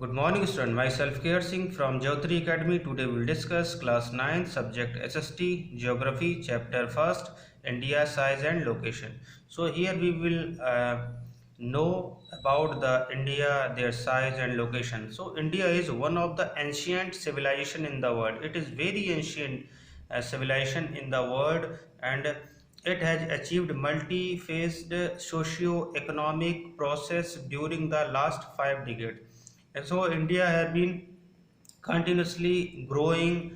Good morning, student. Myself Care Singh from Jyotri Academy. Today we'll discuss class 9 subject SST Geography chapter first India size and location. So here we will know about the India, their size and location. So India is one of the ancient civilization in the world. It is very ancient civilization in the world, and it has achieved multi-phased socio-economic process during the last 5 decades. And so India has been continuously growing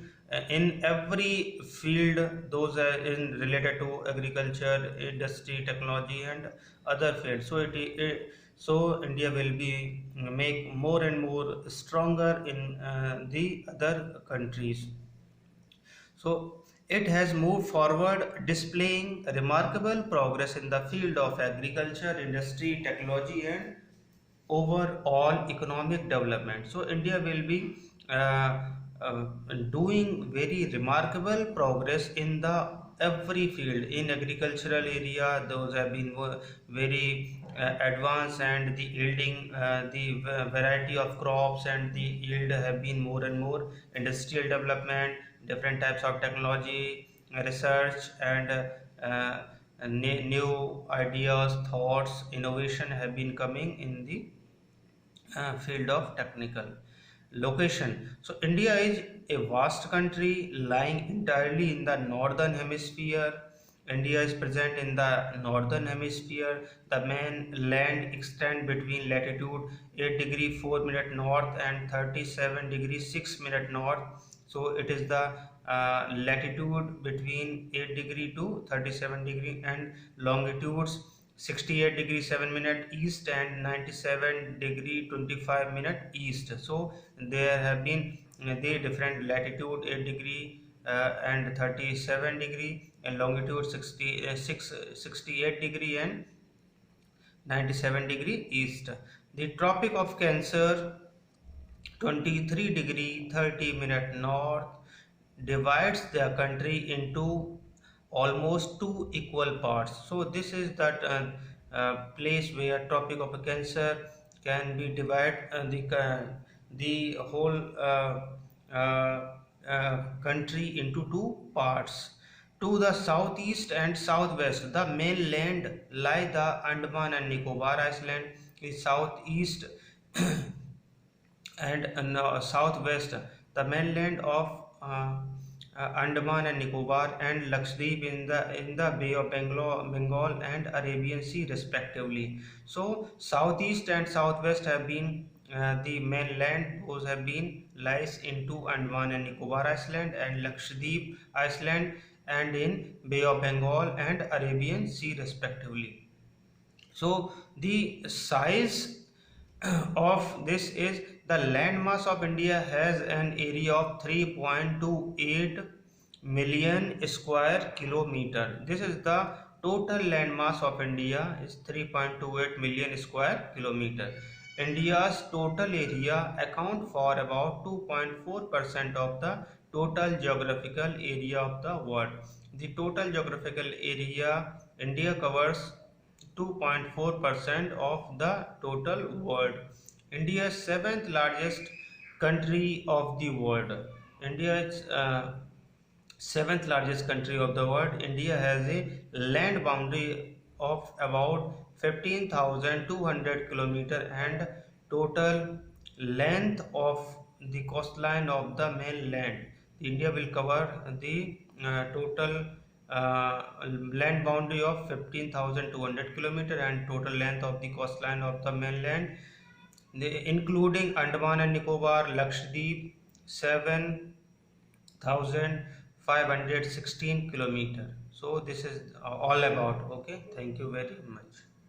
in every field, those are in related to agriculture, industry, technology, and other fields. So India will be make more and more stronger in the other countries. So it has moved forward, displaying remarkable progress in the field of agriculture, industry, technology, and overall economic development. So India will be uh, uh, doing very remarkable progress in the every field. In agricultural area, those have been very advanced, and the yielding, variety of crops and the yield have been more and more. Industrial development, different types of technology, research, and new ideas, thoughts, innovation have been coming in the field of technical. Location. So India is a vast country lying entirely in the northern hemisphere. India is present in the northern hemisphere. The main land extend between latitude 8 degree 4 minute north and 37 degree 6 minute north. So it is the latitude between 8 degree to 37 degree, and longitudes 68 degree 7 minute east and 97 degree 25 minute east. So there have been the different latitude 8 degree and 37 degree, and longitude 68 degree and 97 degree east. The Tropic of Cancer 23 degree 30 minute north divides the country into almost two equal parts. So this is that place where Tropic of Cancer can be divided, the whole country into two parts. To the southeast and southwest, the mainland lie the Andaman and Nicobar Island. Is southeast and southwest, the mainland of Andaman and Nicobar and Lakshadweep in the Bay of Bengal and Arabian Sea respectively. So southeast and southwest have been the mainland, those have been lies into Andaman and Nicobar Island and Lakshadweep Island, and in Bay of Bengal and Arabian Sea respectively. So the size of this is, the landmass of India has an area of 3.28 million square kilometer. This is the total landmass of India is 3.28 million square kilometer. India's total area account for about 2.4% of the total geographical area of the world. The total geographical area India covers 2.4% of the total world. India is seventh largest country of the world. India is seventh largest country of the world. India has a land boundary of about 15,200 kilometer, and total length of the coastline of the mainland. India will cover the total land boundary of 15,200 kilometer and total length of the coastline of the mainland, including Andaman and Nicobar, Lakshadweep, 7,516 kilometer. So this is all about. Okay, thank you very much.